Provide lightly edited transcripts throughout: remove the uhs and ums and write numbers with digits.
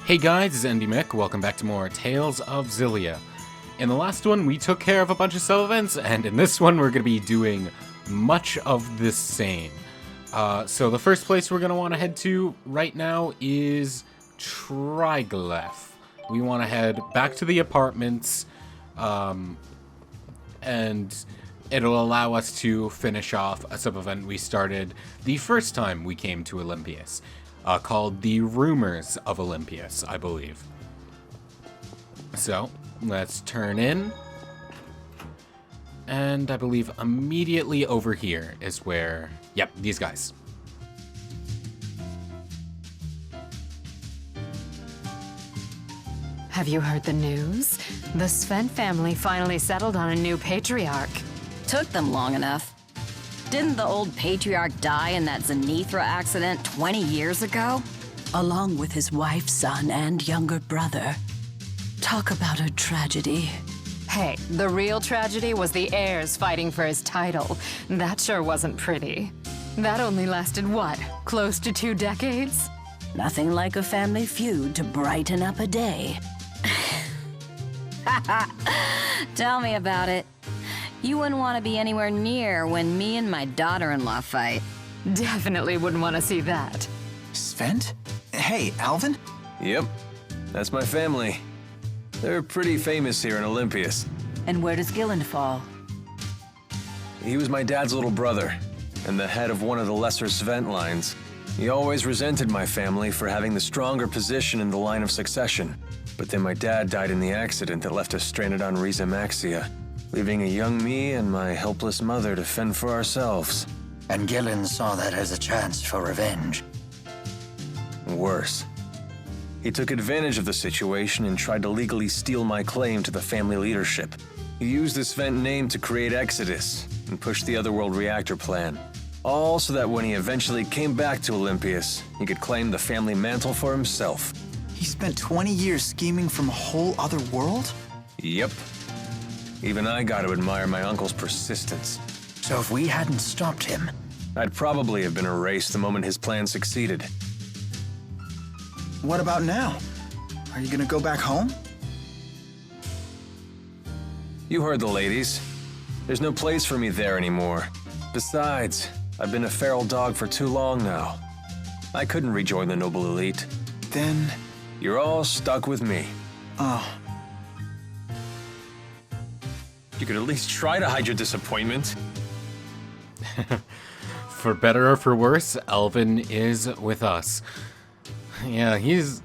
Hey guys, it's Andy Mick. Welcome back to more Tales of Xillia. In the last one, we took care of a bunch of sub-events, and in this one, we're going to be doing much of the same. So the first place we're going to want to head to right now is Triglyph. We want to head back to the apartments, and it'll allow us to finish off a sub-event we started the first time we came to Olympias. Called the Rumors of Olympias, I believe. So, let's turn in. And I believe immediately over here is where... Yep, these guys. Have you heard the news? The Sven family finally settled on a new patriarch. Took them long enough. Didn't the old patriarch die in that Zenithra accident 20 years ago? Along with his wife, son, and younger brother. Talk about a tragedy. Hey, the real tragedy was the heirs fighting for his title. That sure wasn't pretty. That only lasted, what, close to 2 decades? Nothing like a family feud to brighten up a day. Tell me about it. You wouldn't want to be anywhere near when me and my daughter-in-law fight. Definitely wouldn't want to see that. Sven? Hey, Alvin? Yep, that's my family. They're pretty famous here in Olympias. And where does Gillen fall? He was my dad's little brother, and the head of one of the lesser Svent lines. He always resented my family for having the stronger position in the line of succession. But then my dad died in the accident that left us stranded on Riza Maxia, leaving a young me and my helpless mother to fend for ourselves. And Gillen saw that as a chance for revenge. Worse. He took advantage of the situation and tried to legally steal my claim to the family leadership. He used this Svent name to create Exodus and push the Otherworld reactor plan. All so that when he eventually came back to Olympias, he could claim the family mantle for himself. He spent 20 years scheming from a whole other world? Yep. Even I got to admire my uncle's persistence. So if we hadn't stopped him... I'd probably have been erased the moment his plan succeeded. What about now? Are you gonna go back home? You heard the ladies. There's no place for me there anymore. Besides, I've been a feral dog for too long now. I couldn't rejoin the noble elite. Then... You're all stuck with me. Oh. You could at least try to hide your disappointment. For better or for worse, Alvin is with us. Yeah, he's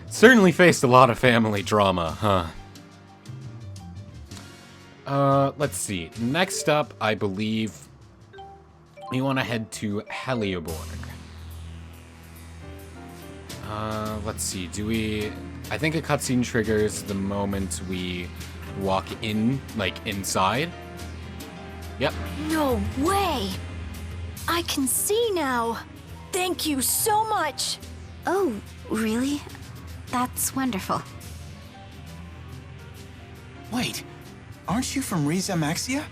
certainly faced a lot of family drama, huh? Let's see. Next up, I believe we want to head to Helioborg. Let's see. I think a cutscene triggers the moment we walk in, like, inside. Yep. No way! I can see now! Thank you so much! Oh, really? That's wonderful. Wait, aren't you from Riza Maxia?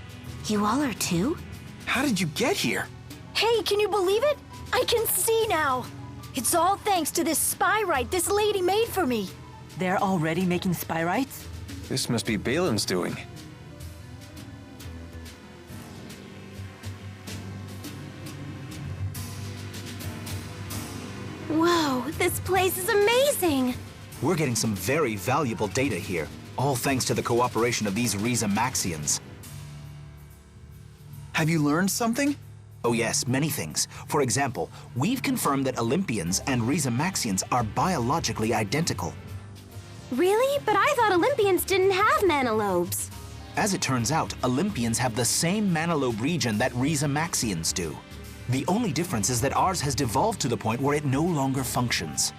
You all are too? How did you get here? Hey, can you believe it? I can see now! It's all thanks to this Spyrite this lady made for me. They're already making Spyrites? This must be Balin's doing. Whoa, this place is amazing! We're getting some very valuable data here, all thanks to the cooperation of these Riza Maxians. Have you learned something? Oh yes, many things. For example, we've confirmed that Olympians and Riza Maxians are biologically identical. Really? But I thought Olympians didn't have mana lobes. As it turns out, Olympians have the same mana lobe region that Riza Maxians do. The only difference is that ours has devolved to the point where it no longer functions.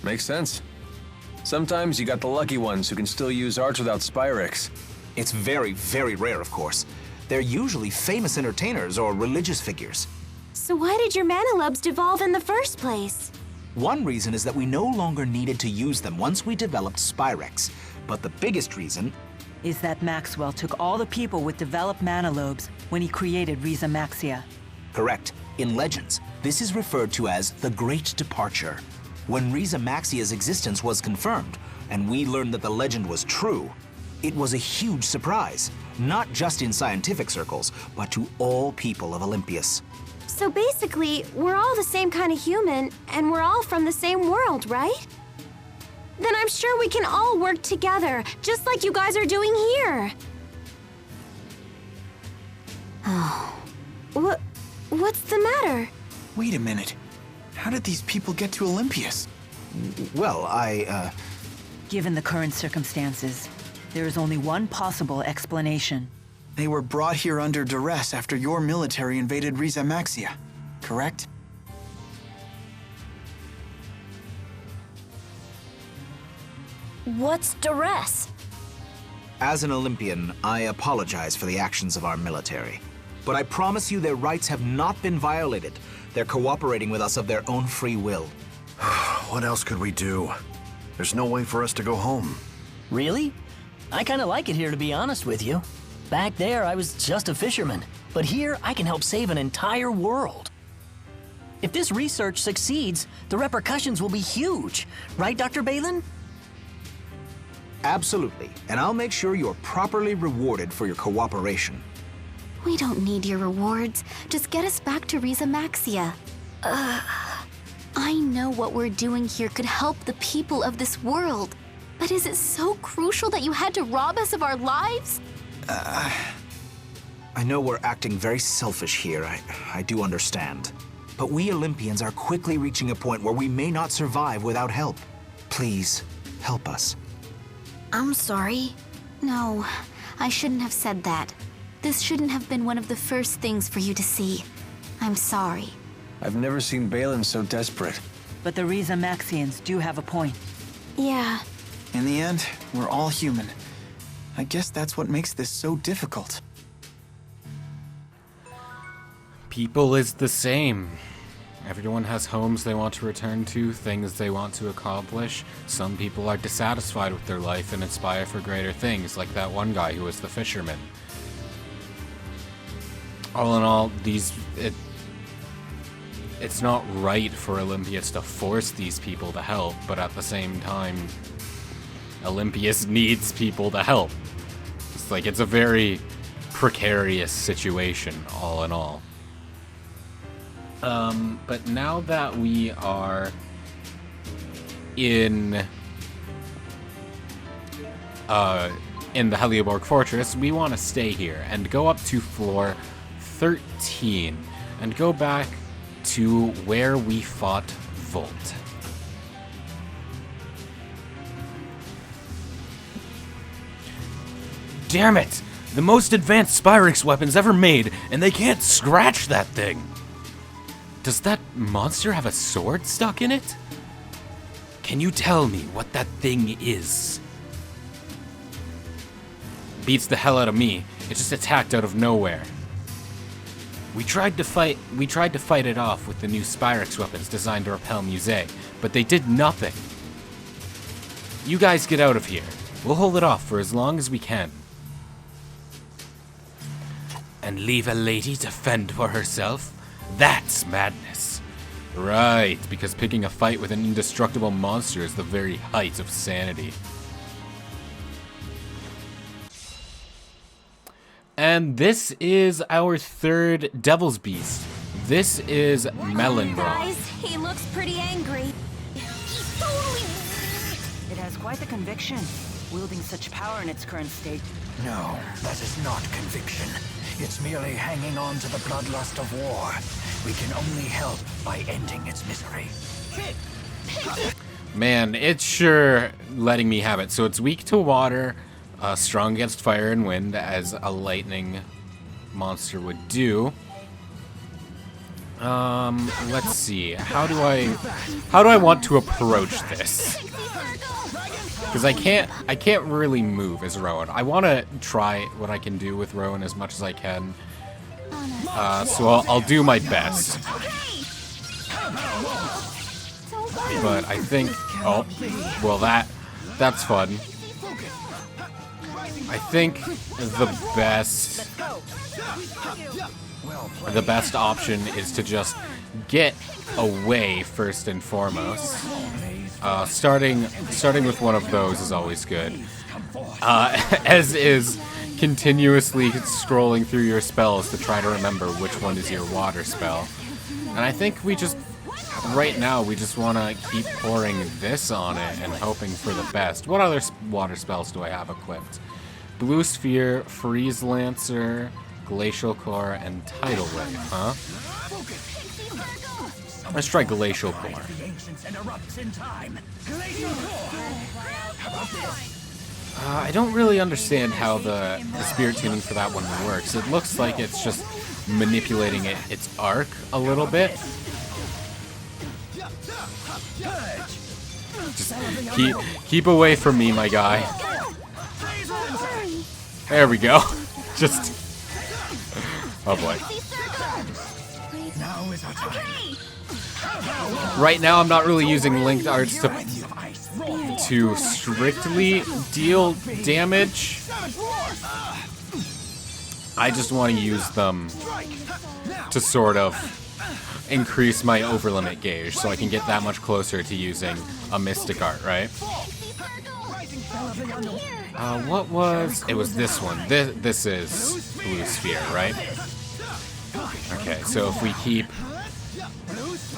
Makes sense. Sometimes you got the lucky ones who can still use arts without Spyrix. It's very, very rare, of course. They're usually famous entertainers or religious figures. So why did your mana lobes devolve in the first place? One reason is that we no longer needed to use them once we developed Spyrix. But the biggest reason Is that Maxwell took all the people with developed mana lobes when he created Riza Maxia. Correct. In Legends, this is referred to as the Great Departure. When Riza Maxia's existence was confirmed, and we learned that the legend was true, it was a huge surprise, not just in scientific circles, but to all people of Olympias. So basically, we're all the same kind of human, and we're all from the same world, right? Then I'm sure we can all work together, just like you guys are doing here. Oh. What's the matter? Wait a minute. How did these people get to Olympias? Well, Given the current circumstances, there is only one possible explanation. They were brought here under duress after your military invaded Riza Maxia, correct? What's duress? As an Olympian, I apologize for the actions of our military. But I promise you their rights have not been violated. They're cooperating with us of their own free will. What else could we do? There's no way for us to go home. Really? I kinda like it here, to be honest with you. Back there, I was just a fisherman. But here, I can help save an entire world. If this research succeeds, the repercussions will be huge. Right, Dr. Balin? Absolutely. And I'll make sure you're properly rewarded for your cooperation. We don't need your rewards. Just get us back to Riza Maxia. I know what we're doing here could help the people of this world. But is it so crucial that you had to rob us of our lives? I know we're acting very selfish here. I do understand. But we Olympians are quickly reaching a point where we may not survive without help. Please, help us. I'm sorry. No, I shouldn't have said that. This shouldn't have been one of the first things for you to see. I'm sorry. I've never seen Balin so desperate. But the Riza Maxians do have a point. Yeah. In the end, we're all human. I guess that's what makes this so difficult. People is the same. Everyone has homes they want to return to, things they want to accomplish. Some people are dissatisfied with their life and aspire for greater things, like that one guy who was the fisherman. All in all, it's not right for Olympias to force these people to help, but at the same time, Olympias needs people to help. It's a very precarious situation, all in all. But now that we are in the Helioborg Fortress, we want to stay here and go up to floor 13 and go back to where we fought Volt. Damn it! The most advanced Spyrite weapons ever made, and they can't scratch that thing! Does that monster have a sword stuck in it? Can you tell me what that thing is? Beats the hell out of me. It just attacked out of nowhere. We tried to fight it off with the new Spyrite weapons designed to repel Musée, but they did nothing. You guys get out of here. We'll hold it off for as long as we can. And leave a lady to fend for herself? That's madness. Right, because picking a fight with an indestructible monster is the very height of sanity. And this is our third Devil's Beast. This is Melonbroth. Guys, he looks pretty angry. He's totally... It has quite the conviction, wielding such power in its current state. No, that is not conviction. It's merely hanging on to the bloodlust of war. We can only help by ending its misery. Man, it's sure letting me have it. So it's weak to water, strong against fire and wind, as a lightning monster would do. Let's see. How do I want to approach this? Because I can't really move as Rowan. I want to try what I can do with Rowan as much as I can. So I'll do my best. But I think, oh, well that's fun. I think the best the best option is to just get away first and foremost. Starting with one of those is always good. As is continuously scrolling through your spells to try to remember which one is your water spell. And I think we just, right now, we just want to keep pouring this on it and hoping for the best. What other water spells do I have equipped? Blue Sphere, Freeze Lancer, Glacial Core, and Tidal Wave, huh? Let's try Glacial Core. I don't really understand how the spirit tuning for that one works. It looks like it's just manipulating its arc a little bit. Just keep away from me, my guy. There we go. Just... oh boy. Right now I'm not really using linked arts to strictly deal damage. I just want to use them to sort of increase my overlimit gauge so I can get that much closer to using a mystic art, right? What was... it was this one. This is Blue Sphere, right? Okay, so if we keep...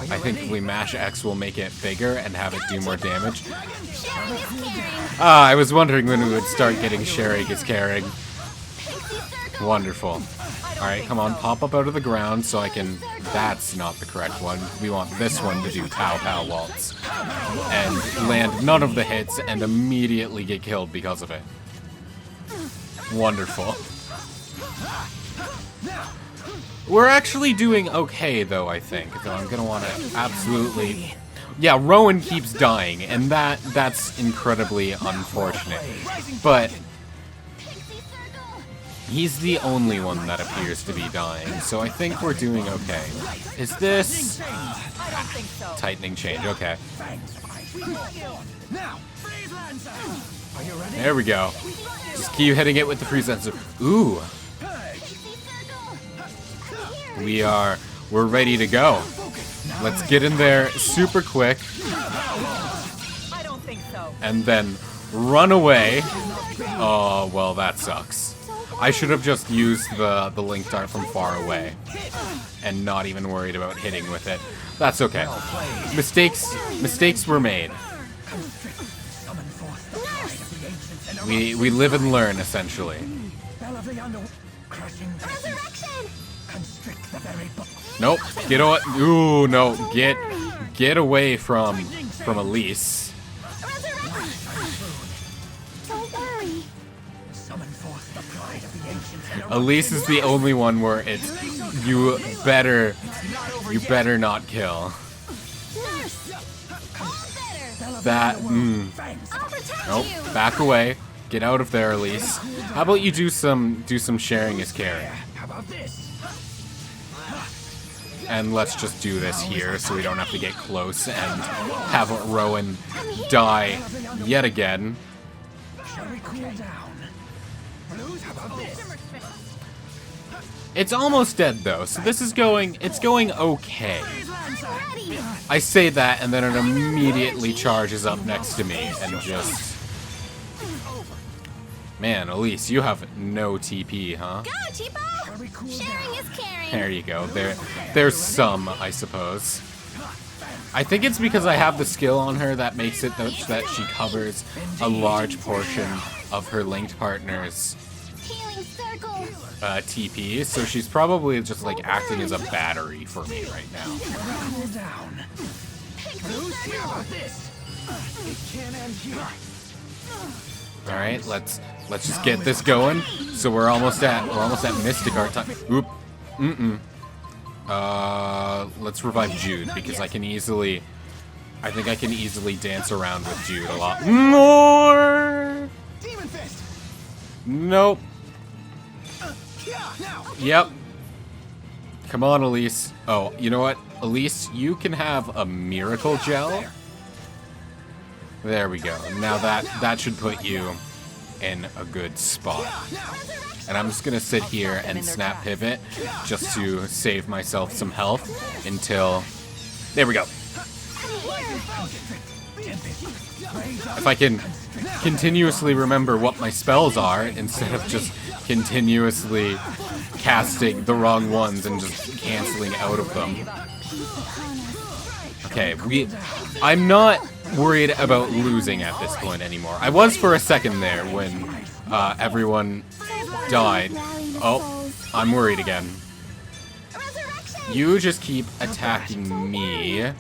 I think if we mash X, we'll make it bigger and have it do more damage. I was wondering when we would start getting Sherry is carrying. Wonderful. Alright, come on, pop up out of the ground so I can... that's not the correct one. We want this one to do Pow Pow Waltz. And land none of the hits and immediately get killed because of it. Wonderful. We're actually doing okay, though, I think. So I'm gonna want to absolutely... yeah, Rowan keeps dying, and that's incredibly unfortunate. But... he's the only one that appears to be dying, so I think we're doing okay. Is this... tightening change, okay. There we go. Just keep hitting it with the freeze lancer. Ooh. We're ready to go. Let's get in there super quick. And then run away. Oh, well, that sucks. I should have just used the linked art from far away and not even worried about hitting with it. That's okay. Mistakes were made. We live and learn, essentially. Nope. Get away. Ooh, no. Get away from Elise. Elise is the only one where it's you better not kill. That nope. Back away. Get out of there, Elise. How about you do some sharing is caring? And let's just do this here so we don't have to get close and have Rowan die yet again. It's almost dead though, so this is going okay. I say that and then it immediately charges up next to me and just... man, Elise, you have no TP, huh? Go, Tipo! Sharing is caring. There you go. There's some, I suppose. I think it's because I have the skill on her that makes it that she covers a large portion of her linked partner's TP, so she's probably just like acting as a battery for me right now. All right, let's just get this going. So we're almost at Mystic Art time. Oop. Let's revive Jude because I think I can easily dance around with Jude a lot more. Nope. Yep. Come on, Elise. Oh, you know what? Elise, you can have a miracle gel. There we go. Now that should put you in a good spot. And I'm just gonna sit here and snap pivot just to save myself some health until... There we go. If I can continuously remember what my spells are instead of just continuously casting the wrong ones and just canceling out of them. Okay, I'm not worried about losing at this point anymore. I was for a second there when everyone died. Oh, I'm worried again. You just keep attacking me.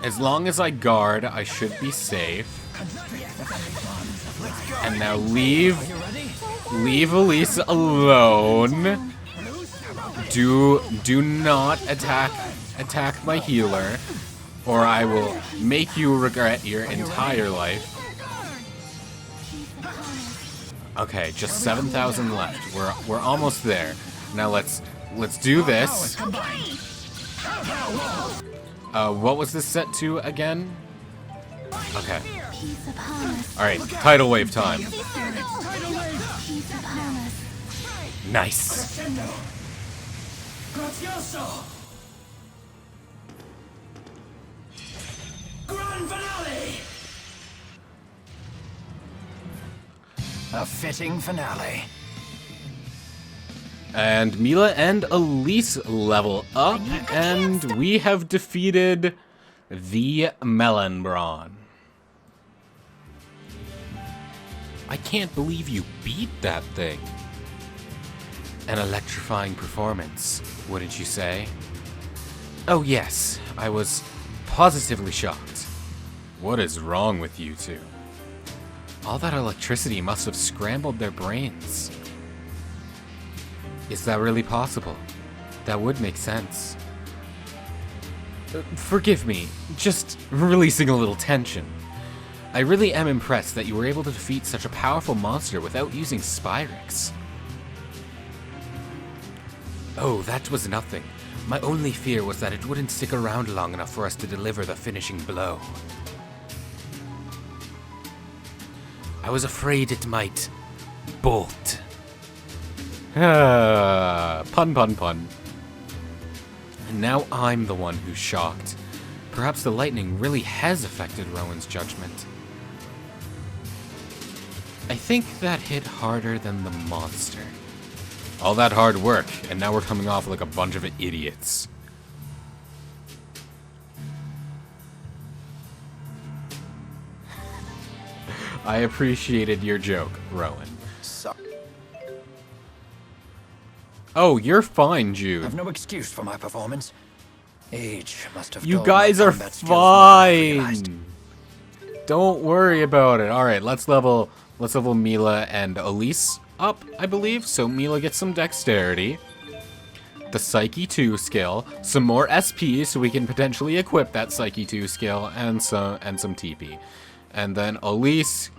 As long as I guard, I should be safe. And now leave Elise alone. Do not attack my healer, or I will make you regret your entire life. Okay, just 7,000 left. We're almost there. Now let's do this. What was this set to again? Okay. Alright, tidal wave time. Nice. Grand finale! A fitting finale. And Mila and Elise level up, and we have defeated the Melonbrawn. I can't believe you beat that thing. An electrifying performance, wouldn't you say? Oh yes, I was positively shocked. What is wrong with you two? All that electricity must have scrambled their brains. Is that really possible? That would make sense. Forgive me, just releasing a little tension. I really am impressed that you were able to defeat such a powerful monster without using Spyrite. Oh, that was nothing. My only fear was that it wouldn't stick around long enough for us to deliver the finishing blow. I was afraid it might bolt. Pun, pun, pun. And now I'm the one who's shocked. Perhaps the lightning really has affected Rowan's judgment. I think that hit harder than the monster. All that hard work, and now we're coming off like a bunch of idiots. I appreciated your joke, Rowan. Oh, you're fine, Jude. I've no excuse for my performance. Age must have. You guys are fine. Don't worry about it. All right, let's level Mila and Elise up, I believe. So Mila gets some dexterity, the Psyche 2 skill, some more SP, so we can potentially equip that Psyche 2 skill, and some TP. And then Elise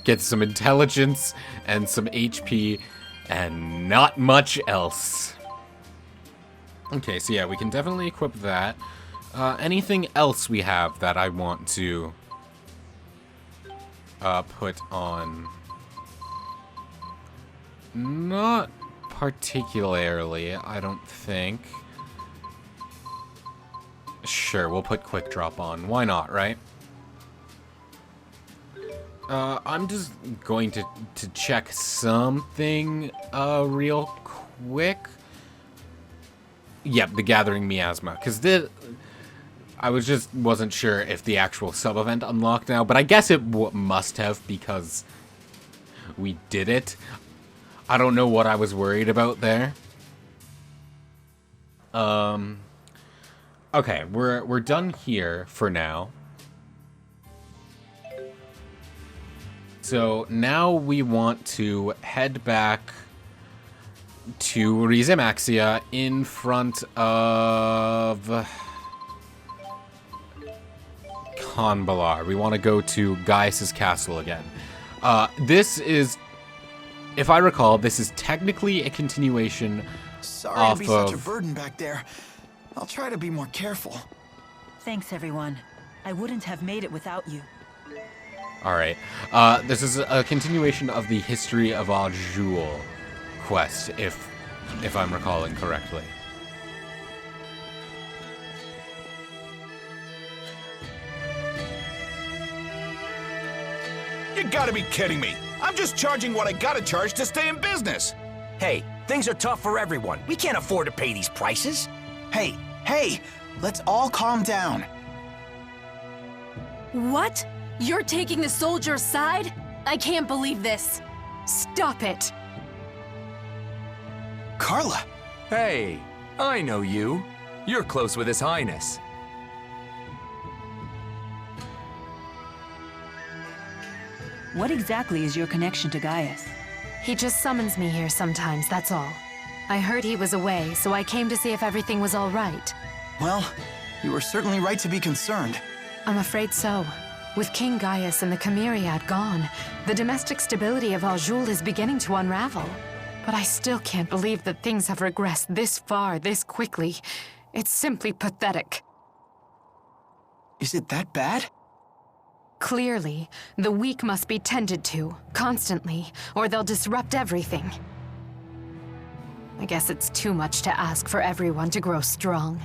gets some intelligence and some HP, and not much else. Okay, so yeah, we can definitely equip that. Anything else we have that I want to put on? Not particularly, I don't think. Sure, we'll put Quick Drop on. Why not, right? I'm just going to check something real quick. Yep, the Gathering Miasma, because I wasn't sure if the actual sub-event unlocked now, but I guess it must have, because we did it. I don't know what I was worried about there. Okay, we're done here for now. So now we want to head back to Rizamaxia in front of Kanbalar. We want to go to Gaius' castle again. This is, if I recall, this is technically a continuation. Sorry to be such a burden back there. I'll try to be more careful. Thanks, everyone. I wouldn't have made it without you. Alright. This is a continuation of the History of Al-Jul quest, if I'm recalling correctly. You gotta be kidding me! I'm just charging what I gotta charge to stay in business! Hey, things are tough for everyone. We can't afford to pay these prices. Hey, let's all calm down. What? You're taking the soldier's side? I can't believe this. Stop it! Carla! Hey, I know you. You're close with His Highness. What exactly is your connection to Gaius? He just summons me here sometimes, that's all. I heard he was away, so I came to see if everything was all right. Well, you were certainly right to be concerned. I'm afraid so. With King Gaius and the Chimeriad gone, the domestic stability of Al-Jul is beginning to unravel. But I still can't believe that things have regressed this far, this quickly. It's simply pathetic. Is it that bad? Clearly, the weak must be tended to, constantly, or they'll disrupt everything. I guess it's too much to ask for everyone to grow strong.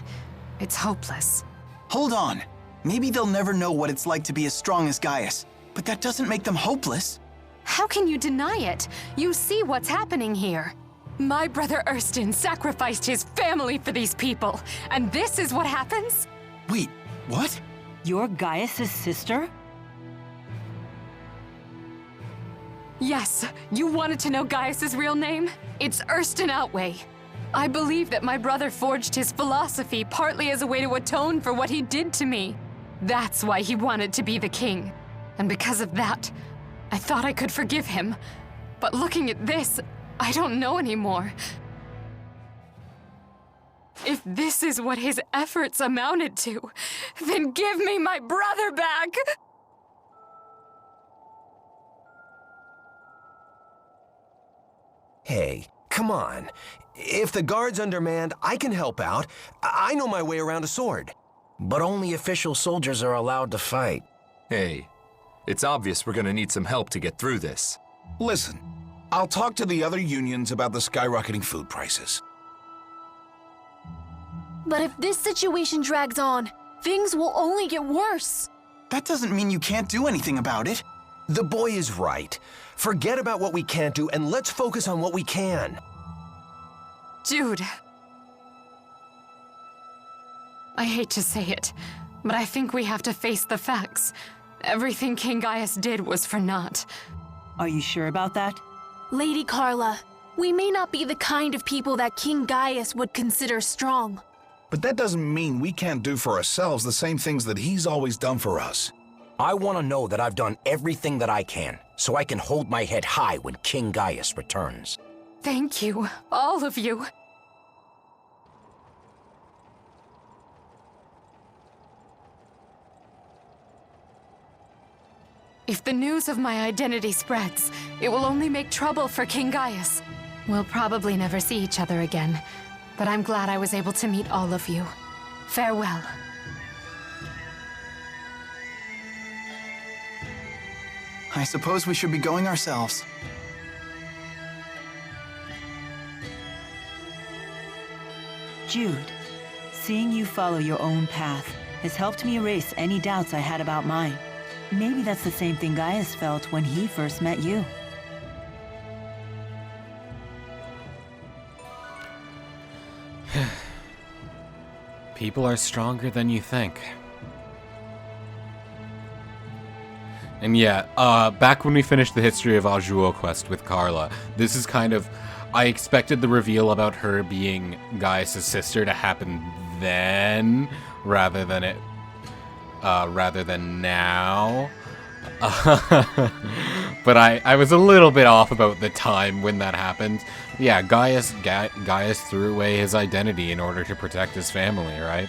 It's hopeless. Hold on. Maybe they'll never know what it's like to be as strong as Gaius, but that doesn't make them hopeless. How can you deny it? You see what's happening here. My brother Erston sacrificed his family for these people, and this is what happens? Wait, what? You're Gaius' sister? Yes, you wanted to know Gaius' real name? It's Erston Outway. I believe that my brother forged his philosophy partly as a way to atone for what he did to me. That's why he wanted to be the king. And because of that, I thought I could forgive him. But looking at this, I don't know anymore. If this is what his efforts amounted to, then give me my brother back! Hey, come on. If the guard's undermanned, I can help out. I know my way around a sword. But only official soldiers are allowed to fight. Hey, it's obvious we're gonna need some help to get through this. Listen, I'll talk to the other unions about the skyrocketing food prices. But if this situation drags on, things will only get worse. That doesn't mean you can't do anything about it. The boy is right. Forget about what we can't do and let's focus on what we can. Jude. I hate to say it, but I think we have to face the facts. Everything King Gaius did was for naught. Are you sure about that? Lady Carla, we may not be the kind of people that King Gaius would consider strong. But that doesn't mean we can't do for ourselves the same things that he's always done for us. I want to know that I've done everything that I can, so I can hold my head high when King Gaius returns. Thank you, all of you. If the news of my identity spreads, it will only make trouble for King Gaius. We'll probably never see each other again, but I'm glad I was able to meet all of you. Farewell. I suppose we should be going ourselves. Jude, seeing you follow your own path has helped me erase any doubts I had about mine. Maybe that's the same thing Gaius felt when he first met you. People are stronger than you think. And yeah, back when we finished the History of Al-Jul quest with Carla, this is kind of... I expected the reveal about her being Gaius' sister to happen then, rather than now. But I was a little bit off about the time when that happened. Yeah, Gaius threw away his identity in order to protect his family, right?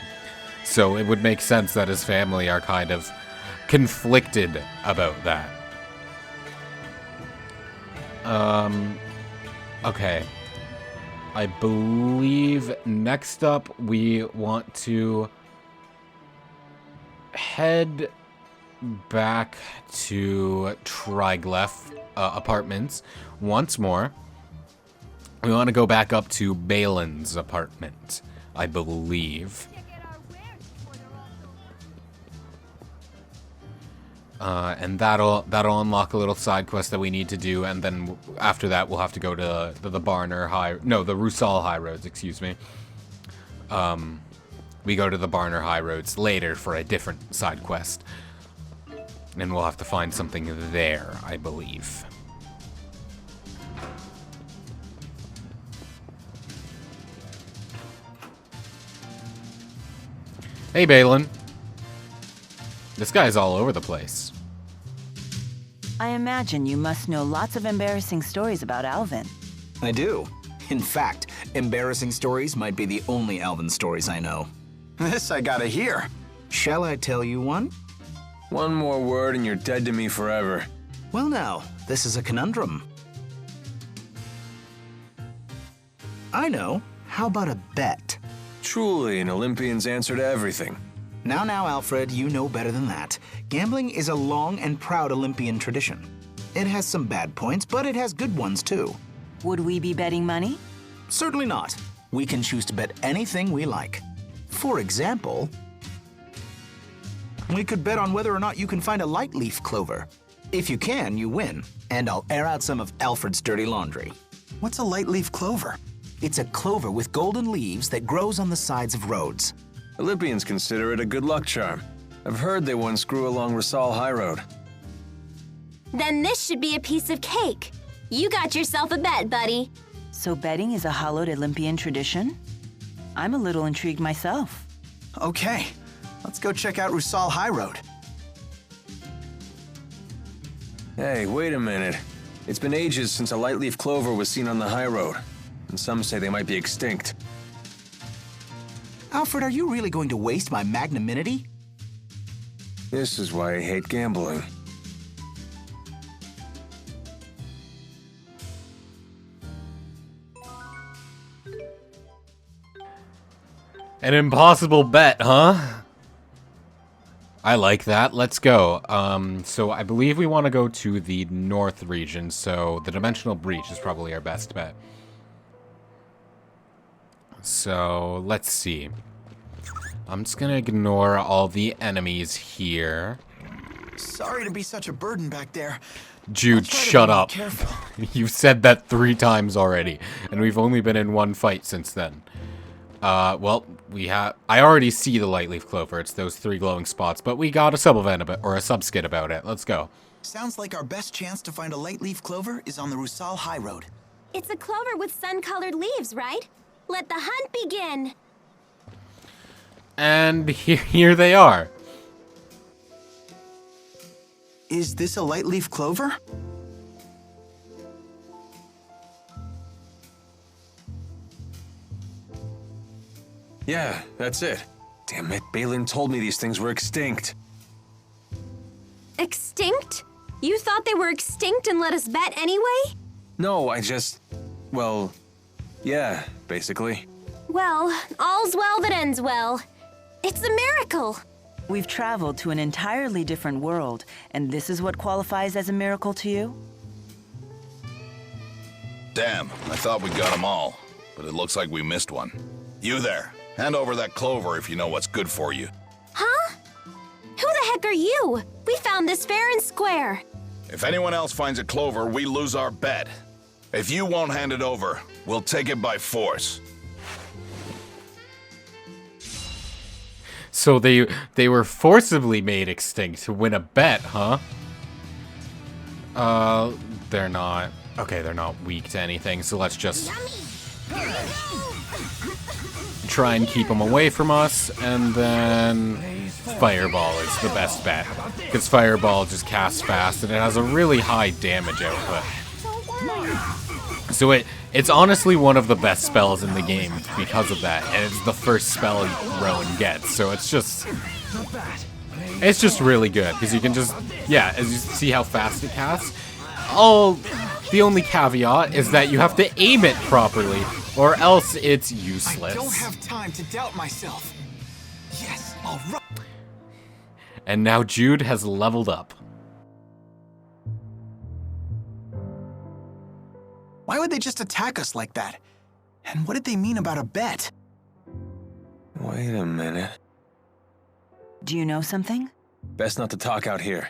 So it would make sense that his family are kind of conflicted about that. Okay. I believe next up we want to head back to Trigleph apartments once more. We want to go back up to Balin's apartment, I believe. And that'll unlock a little side quest that we need to do, and then after that we'll have to go to the the Rusal High Roads, excuse me. We go to the Barner High Roads later for a different side quest. And we'll have to find something there, I believe. Hey, Balin. This guy's all over the place. I imagine you must know lots of embarrassing stories about Alvin. I do. In fact, embarrassing stories might be the only Alvin stories I know. This I gotta hear. Shall I tell you one? One more word and you're dead to me forever. Well now, this is a conundrum. I know. How about a bet? Truly an Olympian's answer to everything. Now, Alfred, you know better than that. Gambling is a long and proud Olympian tradition. It has some bad points, but it has good ones too. Would we be betting money? Certainly not. We can choose to bet anything we like. For example, we could bet on whether or not you can find a light leaf clover. If you can, you win, and I'll air out some of Alfred's dirty laundry. What's a light leaf clover? It's a clover with golden leaves that grows on the sides of roads. Olympians consider it a good luck charm. I've heard they once grew along Rusal High Road. Then this should be a piece of cake. You got yourself a bet, buddy. So betting is a hallowed Olympian tradition? I'm a little intrigued myself. Okay, let's go check out Rusal High Road. Hey, wait a minute. It's been ages since a light leaf clover was seen on the high road, and some say they might be extinct. Alfred, are you really going to waste my magnanimity? This is why I hate gambling. An impossible bet, huh? I like that. Let's go. So I believe we want to go to the north region, so the Dimensional Breach is probably our best bet. So, let's see. I'm just gonna ignore all the enemies here. Sorry to be such a burden back there. Jude, shut up. You've said that 3 times already, and we've only been in one fight since then. Well, I already see the light leaf clover. It's those 3 glowing spots, but we got a sub-event about, or a sub-skit about it. Let's go. Sounds like our best chance to find a light leaf clover is on the Rusal High Road. It's a clover with sun-colored leaves, right? Let the hunt begin. And here they are. Is this a light leaf clover? Yeah, that's it. Damn it, Balin told me these things were extinct. Extinct? You thought they were extinct and let us bet anyway? No, well, yeah, basically. Well, all's well that ends well. It's a miracle. We've traveled to an entirely different world, and this is what qualifies as a miracle to you? Damn, I thought we got them all, but it looks like we missed one. You there, hand over that clover if you know what's good for you. Huh? Who the heck are you? We found this fair and square. If anyone else finds a clover, we lose our bet. If you won't hand it over, we'll take it by force. So they were forcibly made extinct to win a bet, huh? They're not. Okay, they're not weak to anything, so let's just try and keep them away from us, and then Fireball is the best bet. Because Fireball just casts fast, and it has a really high damage output. So it's honestly one of the best spells in the game because of that, and it's the first spell Rowan gets, so it's just really good, because you can just, yeah, as you see how fast it casts. The only caveat is that you have to aim it properly, or else it's useless. I don't have time to doubt myself. Yes, all right. And now Jude has leveled up. Why would they just attack us like that? And what did they mean about a bet? Wait a minute. Do you know something? Best not to talk out here.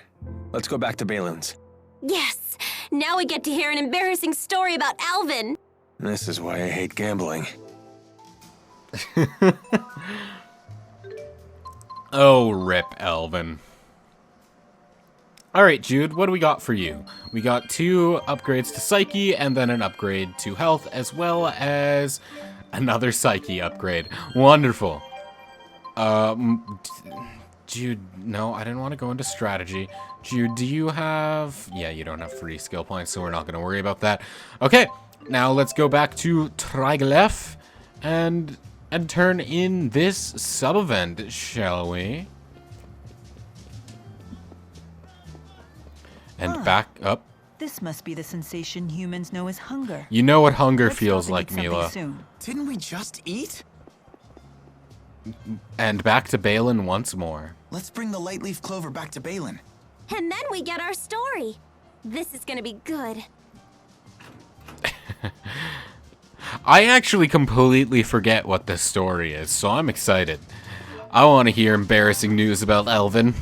Let's go back to Balin's. Yes! Now we get to hear an embarrassing story about Alvin. This is why I hate gambling. Oh, rip Alvin. Alright, Jude, what do we got for you? We got 2 upgrades to Psyche, and then an upgrade to Health, as well as another Psyche upgrade. Wonderful. Jude, no, I didn't want to go into strategy. Jude, do you have... Yeah, you don't have free skill points, so we're not going to worry about that. Okay, now let's go back to Triglav and turn in this sub-event, shall we? And back up. This must be the sensation humans know as hunger. You know what hunger Let's feels stop and like, eat something Mila. soon. Didn't we just eat? And back to Balin once more. Let's bring the light leaf clover back to Balin. And then we get our story. This is gonna be good. I actually completely forget what this story is, so I'm excited. I want to hear embarrassing news about Alvin.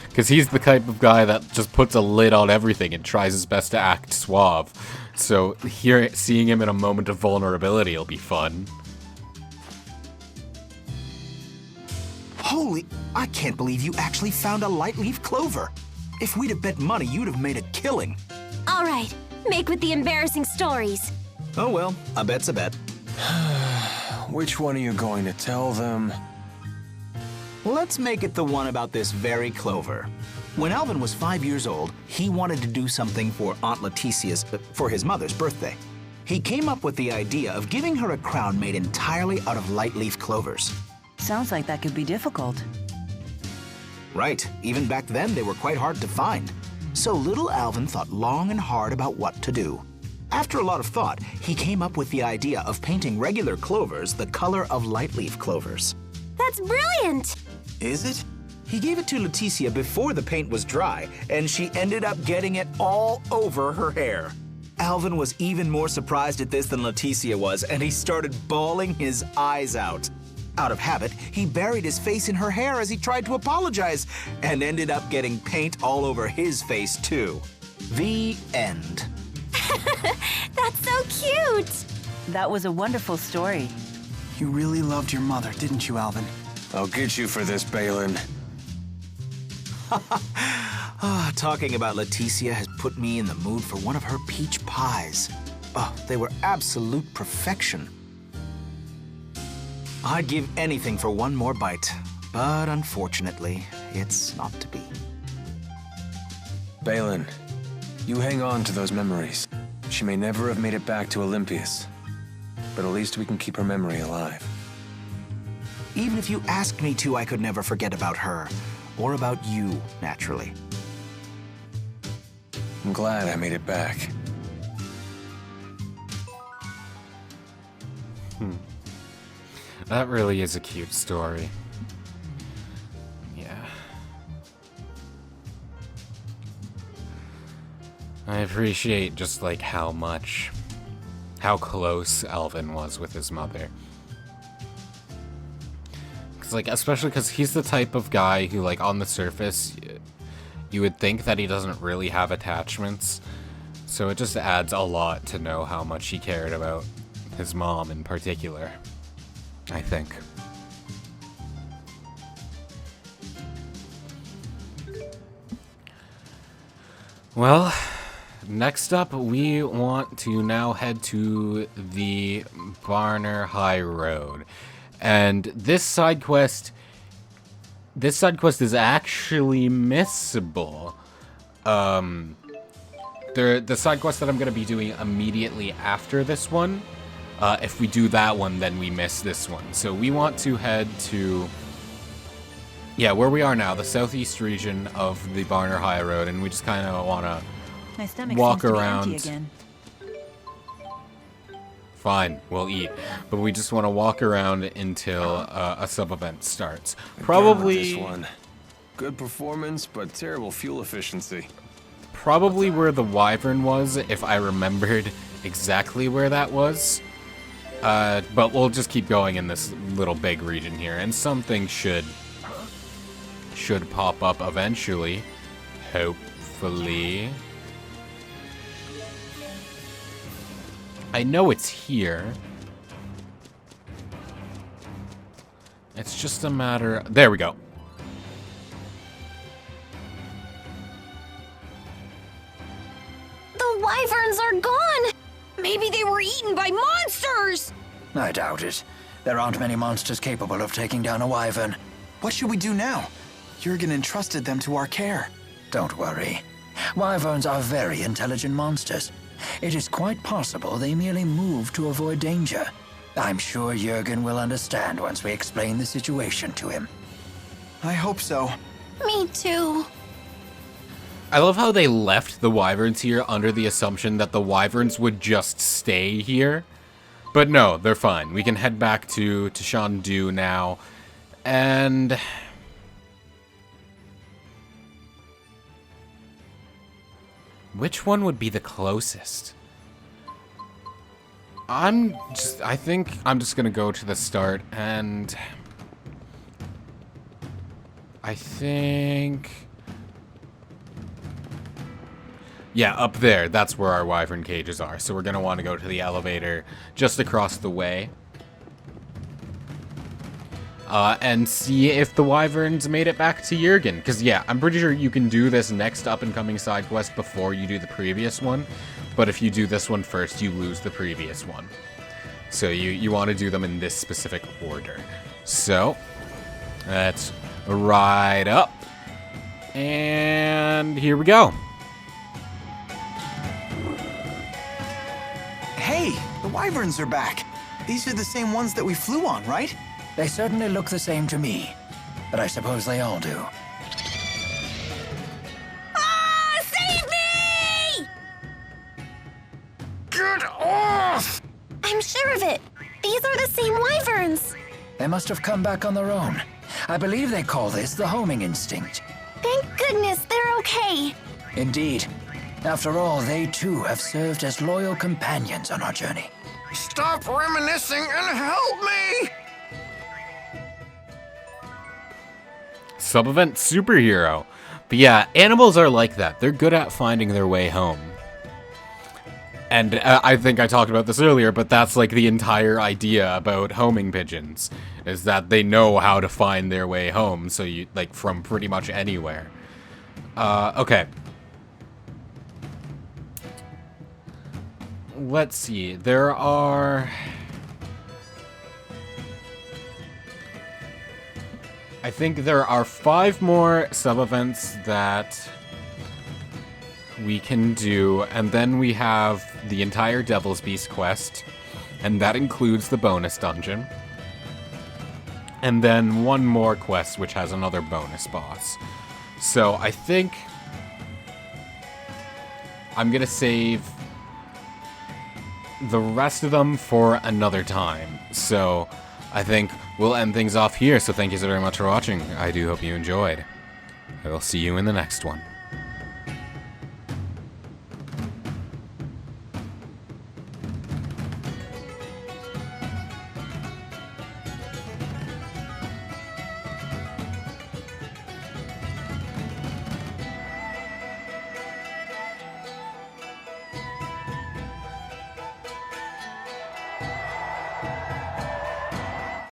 Because he's the type of guy that just puts a lid on everything and tries his best to act suave. So seeing him in a moment of vulnerability will be fun. Holy, I can't believe you actually found a light leaf clover. If we'd have bet money, you'd have made a killing. All right, make with the embarrassing stories. Oh well, a bet's a bet. Which one are you going to tell them? Let's make it the one about this very clover. When Alvin was 5 years old, he wanted to do something for Aunt Leticia's, for his mother's birthday. He came up with the idea of giving her a crown made entirely out of light leaf clovers. Sounds like that could be difficult. Right, even back then they were quite hard to find. So little Alvin thought long and hard about what to do. After a lot of thought, he came up with the idea of painting regular clovers the color of light leaf clovers. That's brilliant! Is it? He gave it to Leticia before the paint was dry, and she ended up getting it all over her hair. Alvin was even more surprised at this than Leticia was, and he started bawling his eyes out. Out of habit, he buried his face in her hair as he tried to apologize, and ended up getting paint all over his face too. The end. That's so cute! That was a wonderful story. You really loved your mother, didn't you, Alvin? I'll get you for this, Balin. Talking about Leticia has put me in the mood for one of her peach pies. Oh, they were absolute perfection. I'd give anything for one more bite, but unfortunately, it's not to be. Balin, you hang on to those memories. She may never have made it back to Olympias, but at least we can keep her memory alive. Even if you asked me to, I could never forget about her. Or about you, naturally. I'm glad I made it back. That really is a cute story. Yeah. I appreciate just like how close Alvin was with his mother. Like, especially because he's the type of guy who, like, on the surface, you would think that he doesn't really have attachments. So it just adds a lot to know how much he cared about his mom in particular, I think. Well, next up, we want to now head to the Barner High Road. And this side quest is actually missable. The side quest that I'm going to be doing immediately after this one, if we do that one, then we miss this one. So we want to head to, where we are now, the southeast region of the Barner High Road, and we just kind of want to walk around. Again. Fine, we'll eat. But we just want to walk around until a sub-event starts. Probably... This one. Good performance, but terrible fuel efficiency. Probably where the wyvern was, if I remembered exactly where that was. But we'll just keep going in this little big region here, and something should pop up eventually. Hopefully. I know it's here. It's just a matter... There we go. The wyverns are gone! Maybe they were eaten by monsters! I doubt it. There aren't many monsters capable of taking down a wyvern. What should we do now? Jurgen entrusted them to our care. Don't worry. Wyverns are very intelligent monsters. It is quite possible they merely move to avoid danger. I'm sure Jurgen will understand once we explain the situation to him. I hope so. Me too. I love how they left the wyverns here under the assumption that the wyverns would just stay here. But no, they're fine. We can head back to Shandu now. And... which one would be the closest? I think I'm just gonna go to the start, and... I think... yeah, up there, that's where our wyvern cages are. So we're gonna want to go to the elevator just across the way. And see if the wyverns made it back to Jurgen. Because, yeah, I'm pretty sure you can do this next up-and-coming side quest before you do the previous one. But if you do this one first, you lose the previous one. So you want to do them in this specific order. So, let's ride up. And here we go. Hey, the wyverns are back. These are the same ones that we flew on, right? They certainly look the same to me, but I suppose they all do. Ah! Save me! Get off! I'm sure of it. These are the same wyverns. They must have come back on their own. I believe they call this the homing instinct. Thank goodness they're okay. Indeed. After all, they too have served as loyal companions on our journey. Stop reminiscing and help me! Sub-event superhero. But yeah, animals are like that. They're good at finding their way home. And I think I talked about this earlier, but that's like the entire idea about homing pigeons, is that they know how to find their way home, so you, like, from pretty much anywhere. Okay. Let's see. There are... I think there are 5 more sub-events that we can do, and then we have the entire Devil's Beast quest, and that includes the bonus dungeon. And then 1 more quest, which has another bonus boss. So I think I'm gonna save the rest of them for another time. So I think we'll end things off here, so thank you so very much for watching. I do hope you enjoyed. I will see you in the next one.